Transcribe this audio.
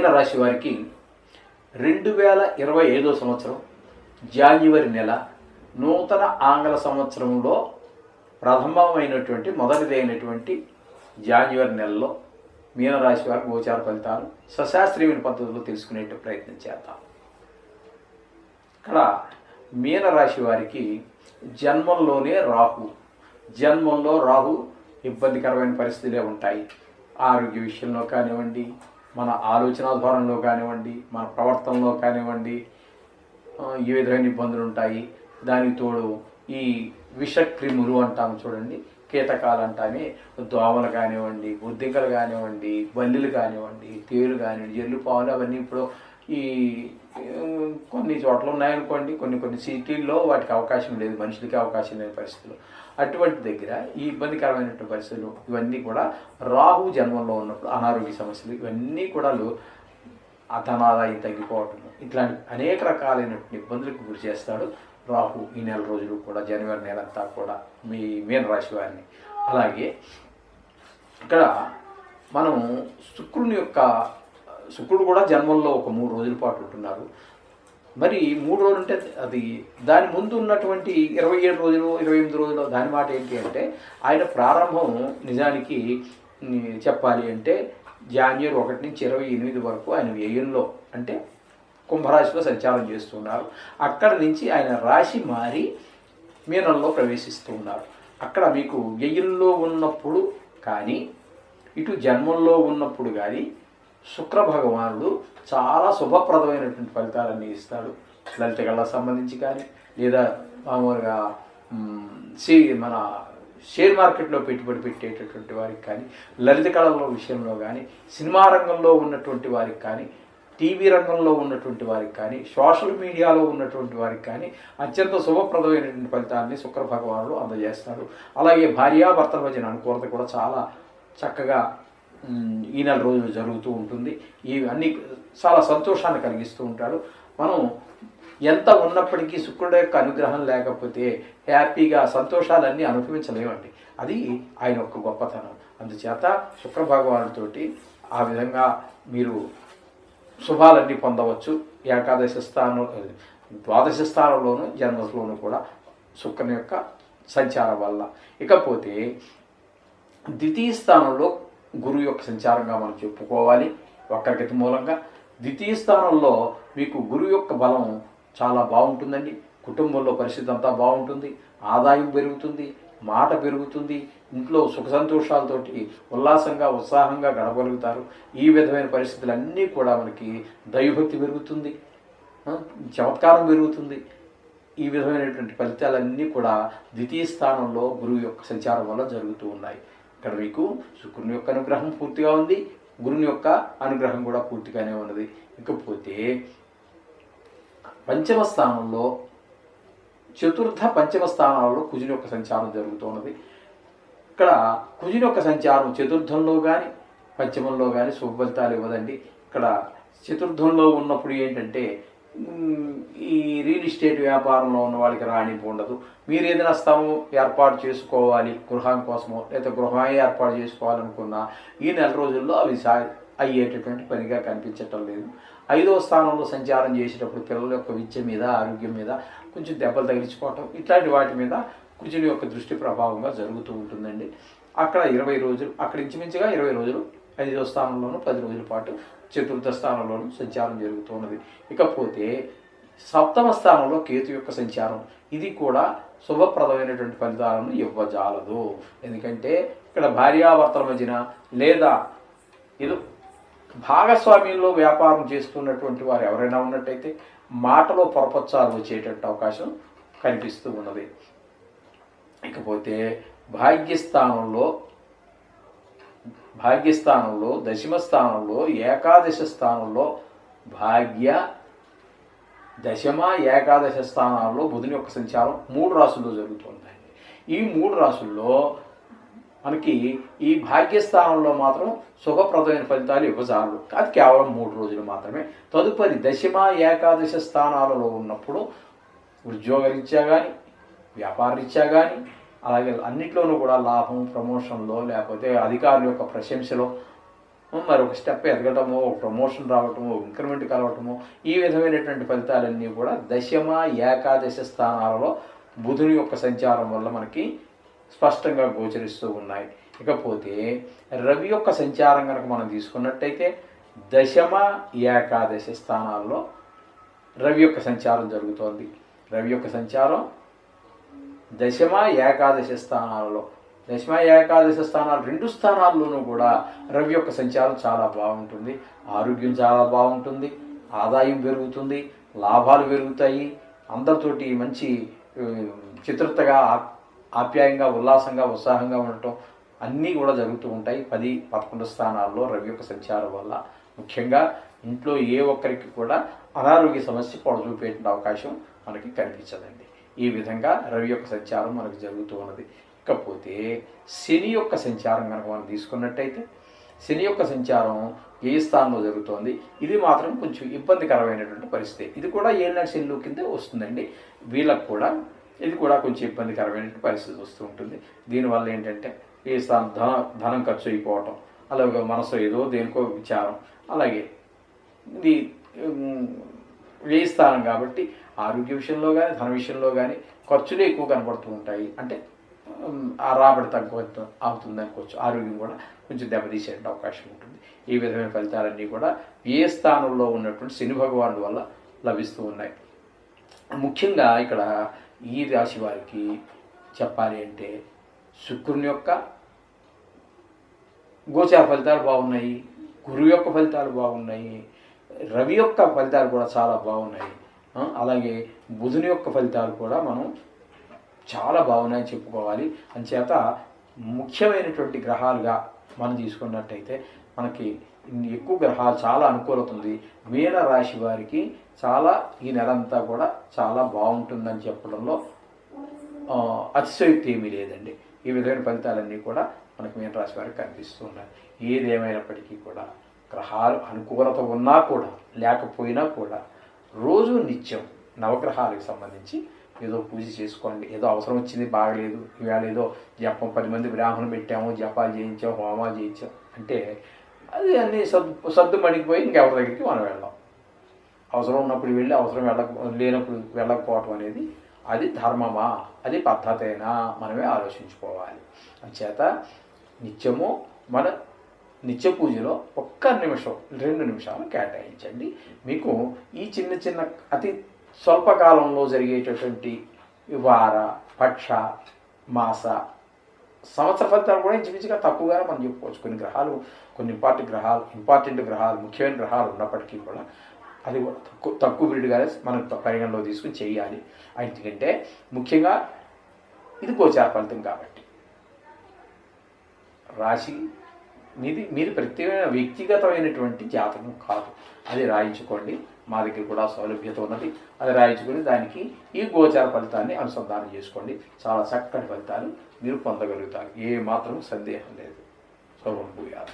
మీనరాశి వారికి 2025 సంవత్సరం జాన్యువరి నెల నూతన ఆంగ్ల సంవత్సరంలో ప్రథమమైనటువంటి మొదటిదైనటువంటి జాన్యువరి నెలలో మీనరాశి వారికి గోచార ఫలితాలు సశాస్త్రీయమైన పద్ధతిలో తెలుసుకునే ప్రయత్నం చేద్దాం. ఇక్కడ మీనరాశి వారికి జన్మంలోనే రాహు ఇబ్బందికరమైన పరిస్థితులే ఉంటాయి. ఆరోగ్య విషయంలో కానివ్వండి, మన ఆలోచన ధోరణిలో కానివ్వండి, మన ప్రవర్తనలో కానివ్వండి, ఈ విధమైన ఇబ్బందులు ఉంటాయి. దానికి తోడు ఈ విషక్రిములు అంటాము చూడండి, కీటకాలు అంటామే, దోమలు కానివ్వండి, బొద్దింకలు కానివ్వండి, బల్లిలు కానివ్వండి, తేలు కానివ్వండి, జల్లు పావులు అవన్నీ ఇప్పుడు ఈ కొన్ని చోట్ల ఉన్నాయనుకోండి. కొన్ని సిటీల్లో వాటికి అవకాశం లేదు, మనుషులకి అవకాశం లేని పరిస్థితులు. అటువంటి దగ్గర ఈ ఇబ్బందికరమైనటువంటి పరిస్థితులు ఇవన్నీ కూడా రాహు జన్మంలో ఉన్నప్పుడు అనారోగ్య సమస్యలు ఇవన్నీ కూడా ధనాదాయం తగ్గిపోవటం ఇట్లాంటి అనేక రకాలైనటువంటి ఇబ్బందులకు గురి చేస్తాడు రాహు ఈ నెల రోజులు కూడా, జనవరి నెల అంతా కూడా మీ మీనరాశి వారిని. అలాగే ఇక్కడ మనం శుక్రుడు కూడా జన్మంలో ఒక 3 రోజుల పాటు ఉంటున్నారు. మరి 3 రోజులు అంటే అది దాని ముందు ఉన్నటువంటి 27 రోజులు 28 రోజులు దాని మాట ఏంటి అంటే ఆయన ప్రారంభం నిజానికి చెప్పాలి అంటే జాన్యువరి 1 నుంచి 28 వరకు ఆయన వ్యయంలో అంటే కుంభరాశిలో సంచారం చేస్తున్నారు. అక్కడ నుంచి ఆయన రాశి మారి మీనంలో ప్రవేశిస్తూ ఉన్నారు. అక్కడ మీకు వ్యయంలో ఉన్నప్పుడు కానీ ఇటు జన్మంలో ఉన్నప్పుడు కానీ శుక్ర భగవానుడు చాలా శుభప్రదమైనటువంటి ఫలితాలన్నీ ఇస్తాడు. లలిత కళకు సంబంధించి కానీ లేదా మామూలుగా మన షేర్ మార్కెట్లో పెట్టుబడి పెట్టేటటువంటి వారికి కానీ, లలిత కళల విషయంలో కానీ, సినిమా రంగంలో ఉన్నటువంటి వారికి కానీ, టీవీ రంగంలో ఉన్నటువంటి వారికి కానీ, సోషల్ మీడియాలో ఉన్నటువంటి వారికి కానీ అత్యంత శుభప్రదమైనటువంటి ఫలితాన్ని శుక్ర భగవానుడు అందజేస్తాడు. అలాగే భార్యాభర్తల మధ్యన అనుకూలత కూడా చాలా చక్కగా ఈ నెల రోజులు జరుగుతూ ఉంటుంది. ఇవన్నీ చాలా సంతోషాన్ని కలిగిస్తూ ఉంటాడు. మనం ఎంత ఉన్నప్పటికీ శుక్రుడు యొక్క అనుగ్రహం లేకపోతే హ్యాపీగా సంతోషాలన్నీ అనుభవించలేమండి. అది ఆయన యొక్క గొప్పతనం. అందుచేత శుక్ర భగవానుడితోటి ఆ విధంగా మీరు శుభాలన్నీ పొందవచ్చు. ఏకాదశి స్థానం, ద్వాదశ స్థానంలోనూ జన్మలోనూ కూడా శుక్రుని యొక్క సంచారం వల్ల. ఇకపోతే ద్వితీయ స్థానంలో గురువు యొక్క సంచారంగా మనం చెప్పుకోవాలి. వక్రగతి మూలంగా ద్వితీయ స్థానంలో మీకు గురువు యొక్క బలం చాలా బాగుంటుందండి. కుటుంబంలో పరిస్థితి అంతా బాగుంటుంది, ఆదాయం పెరుగుతుంది, మాట పెరుగుతుంది, ఇంట్లో సుఖ సంతోషాలతోటి ఉల్లాసంగా ఉత్సాహంగా గడపగలుగుతారు. ఈ విధమైన పరిస్థితులన్నీ కూడా మనకి దైవభక్తి పెరుగుతుంది, చమత్కారం పెరుగుతుంది. ఈ విధమైనటువంటి ఫలితాలన్నీ కూడా ద్వితీయ స్థానంలో గురువు యొక్క సంచారం వల్ల జరుగుతూ ఉన్నాయి. ఇక్కడ మీకు శుక్రుని యొక్క అనుగ్రహం పూర్తిగా ఉంది, గురుని యొక్క అనుగ్రహం కూడా పూర్తిగానే ఉన్నది. ఇకపోతే పంచమ స్థానంలో పంచమ స్థానాల్లో కుజుని యొక్క సంచారం జరుగుతున్నది. ఇక్కడ కుజుని యొక్క సంచారం చతుర్థంలో కానీ పంచమంలో కానీ శుభ ఫలితాలు ఇవ్వదండి. ఇక్కడ చతుర్థంలో ఉన్నప్పుడు ఏంటంటే ఈ రియల్ ఎస్టేట్ వ్యాపారంలో ఉన్న వాళ్ళకి రాణింపు ఉండదు. మీరు ఏదైనా స్థలం ఏర్పాటు చేసుకోవాలి గృహం కోసమో, లేదా గృహమే ఏర్పాటు చేసుకోవాలనుకున్నా ఈ నెల రోజుల్లో అవి అయ్యేటటువంటి పనిగా కనిపించటం లేదు. 5వ స్థానంలో సంచారం చేసేటప్పుడు పిల్లల యొక్క విద్య మీద, ఆరోగ్యం మీద కొంచెం దెబ్బలు తగిలించుకోవటం ఇట్లాంటి వాటి మీద కుజుని యొక్క దృష్టి ప్రభావంగా జరుగుతూ ఉంటుందండి. అక్కడ 20 రోజులు, అక్కడ ఇంచుమించుగా 20 రోజులు 5వ స్థానంలోనూ 10 రోజుల పాటు చతుర్థ స్థానంలోనూ సంచారం జరుగుతున్నది. ఇకపోతే 7వ స్థానంలో కేతు యొక్క సంచారం, ఇది కూడా శుభప్రదమైనటువంటి ఫలితాలను ఇవ్వజాలదు. ఎందుకంటే ఇక్కడ భార్యాభర్తల మధ్యన లేదా ఇది భాగస్వామ్యంలో వ్యాపారం చేస్తున్నటువంటి వారు ఎవరైనా ఉన్నట్టయితే మాటలో పొరపచ్చాలు వచ్చేటట్టు అవకాశం కనిపిస్తూ ఉన్నది. ఇకపోతే భాగ్యస్థానంలో దశమ స్థానంలో ఏకాదశ స్థానంలో దశమ ఏకాదశ స్థానాల్లో బుధుని యొక్క సంచారం 3 రాశుల్లో జరుగుతుందండి. ఈ 3 రాశుల్లో మనకి ఈ భాగ్యస్థానంలో మాత్రం శుభప్రదమైన ఫలితాలు ఇవ్వజాలు. అది కేవలం 3 రోజులు మాత్రమే. తదుపరి దశమ ఏకాదశ స్థానాలలో ఉన్నప్పుడు ఉద్యోగరీత్యా కానీ, వ్యాపారరీత్యా కానీ, అలాగే అన్నిట్లోనూ కూడా లాభం, ప్రమోషన్లో లేకపోతే అధికారుల యొక్క ప్రశంసలో మరొక స్టెప్ ఎదగటమో, ఒక ప్రమోషన్ రావటమో, ఇంక్రిమెంట్ కలవటమో, ఈ విధమైనటువంటి ఫలితాలన్నీ కూడా దశమ ఏకాదశ స్థానాలలో బుధుని యొక్క సంచారం వల్ల మనకి స్పష్టంగా గోచరిస్తూ ఉన్నాయి. ఇకపోతే రవి యొక్క సంచారం కనుక మనం తీసుకున్నట్టయితే దశమ ఏకాదశి స్థానాల్లో రవి యొక్క సంచారం జరుగుతోంది. రవి యొక్క సంచారం దశమ ఏకాదశి స్థానాలలో, దశమ ఏకాదశి స్థానాలు 2 స్థానాల్లోనూ కూడా రవి యొక్క సంచారం చాలా బాగుంటుంది. ఆరోగ్యం చాలా బాగుంటుంది, ఆదాయం పెరుగుతుంది, లాభాలు పెరుగుతాయి, అందరితోటి మంచి చిత్రతగా ఆప్యాయంగా ఉల్లాసంగా ఉత్సాహంగా ఉండటం అన్నీ కూడా జరుగుతూ ఉంటాయి 10, 11 స్థానాల్లో రవి యొక్క సంచారం వల్ల. ముఖ్యంగా ఇంట్లో ఏ ఒక్కరికి కూడా అనారోగ్య సమస్య పొడచూపే అవకాశం మనకి కనిపించదండి. ఈ విధంగా రవి యొక్క సంచారం మనకు జరుగుతూ ఉన్నది. ఇకపోతే శని యొక్క సంచారం కనుక మనం తీసుకున్నట్టయితే శని యొక్క సంచారం ఏ స్థానంలో జరుగుతోంది, ఇది మాత్రం కొంచెం ఇబ్బందికరమైనటువంటి పరిస్థితి. ఇది కూడా ఏళ్ళనాటి శనిలో కింద వస్తుందండి. వీళ్ళకు కూడా ఇది కూడా కొంచెం ఇబ్బందికరమైనటువంటి పరిస్థితి వస్తూ ఉంటుంది. దీనివల్ల ఏంటంటే ఏ స్థానం ధనం ఖర్చు అయిపోవటం, అలాగే మనసు ఏదో దేనికో విచారం, అలాగే ఇది వ్యయ స్థానం కాబట్టి ఆరోగ్య విషయంలో కానీ ధన విషయంలో కానీ ఖర్చులు ఎక్కువ కనబడుతూ ఉంటాయి. అంటే ఆ రాబడి తక్కువ అవుతుంది అనుకోవచ్చు. ఆరోగ్యం కూడా కొంచెం దెబ్బతీసే అవకాశం ఉంటుంది. ఈ విధమైన ఫలితాలన్నీ కూడా ఏ స్థానంలో ఉన్నటువంటి శని భగవానుడి వల్ల లభిస్తూ ఉన్నాయి. ముఖ్యంగా ఇక్కడ ఈ రాశి వారికి చెప్పాలి అంటే శుక్రుని యొక్క గోచార ఫలితాలు బాగున్నాయి, గురువు యొక్క ఫలితాలు బాగున్నాయి, రవి యొక్క ఫలితాలు కూడా చాలా బాగున్నాయి, అలాగే బుధుని యొక్క ఫలితాలు కూడా మనం చాలా బాగున్నాయని చెప్పుకోవాలి. అంచేత ముఖ్యమైనటువంటి గ్రహాలుగా మనం తీసుకున్నట్టయితే మనకి ఎక్కువ గ్రహాలు చాలా అనుకూలత ఉంది. మీన రాశి వారికి చాలా ఈ నెలంతా కూడా చాలా బాగుంటుందని చెప్పడంలో అతిశయోక్తి ఏమీ లేదండి. ఈ విధమైన ఫలితాలన్నీ కూడా మనకు మీన రాశి వారికి కనిపిస్తూ ఉన్నాయి. ఏదేమైనప్పటికీ కూడా గ్రహాలు అనుకూలత ఉన్నా కూడా లేకపోయినా కూడా రోజు నిత్యం నవగ్రహాలకు సంబంధించి ఏదో పూజ చేసుకోండి. ఏదో అవసరం వచ్చింది, బాగలేదు, ఇవాళ ఏదో జపం 10 మంది బ్రాహ్మణులు పెట్టాము, జపాలు చేయించాం, హోమాలు చేయించాం అంటే అది అన్నీ సద్దు మణికిపోయి ఇంకెవరి దగ్గరికి మనం వెళ్ళాం. అవసరం ఉన్నప్పుడు వెళ్ళి అవసరం లేనప్పుడు వెళ్ళకపోవటం అనేది అది ధర్మమా, అది పద్ధతేనా మనమే ఆలోచించుకోవాలి. అంచేత నిత్యము మన నిత్య పూజలో 1 నిమిషం 2 నిమిషాలు కేటాయించండి. మీకు ఈ చిన్న చిన్న అతి స్వల్పకాలంలో జరిగేటటువంటి వార, పక్ష, మాస, సంవత్సర ఫలితాలు కూడా ఇంచుమించుగా తక్కువగానే మనం చెప్పుకోవచ్చు. కొన్ని గ్రహాలు, కొన్ని ఇంపార్టెంట్ గ్రహాలు, ముఖ్యమైన గ్రహాలు ఉన్నప్పటికీ కూడా అది తక్కువ పీరియడ్గానే మనం పరిగణలో తీసుకుని చేయాలి. ఎందుకంటే ముఖ్యంగా ఇది గోచార ఫలితం కాబట్టి రాశి మీది ప్రత్యేకమైన వ్యక్తిగతమైనటువంటి జాతకం కాదు. అది రాయించుకోండి. మా దగ్గర కూడా సౌలభ్యత ఉన్నది. అది రాయించుకొని దానికి ఈ గోచార ఫలితాన్ని అనుసంధానం చేసుకోండి. చాలా చక్కటి ఫలితాలు మీరు పొందగలుగుతారు. ఏ మాత్రం సందేహం లేదు. శుభం భూయాత్.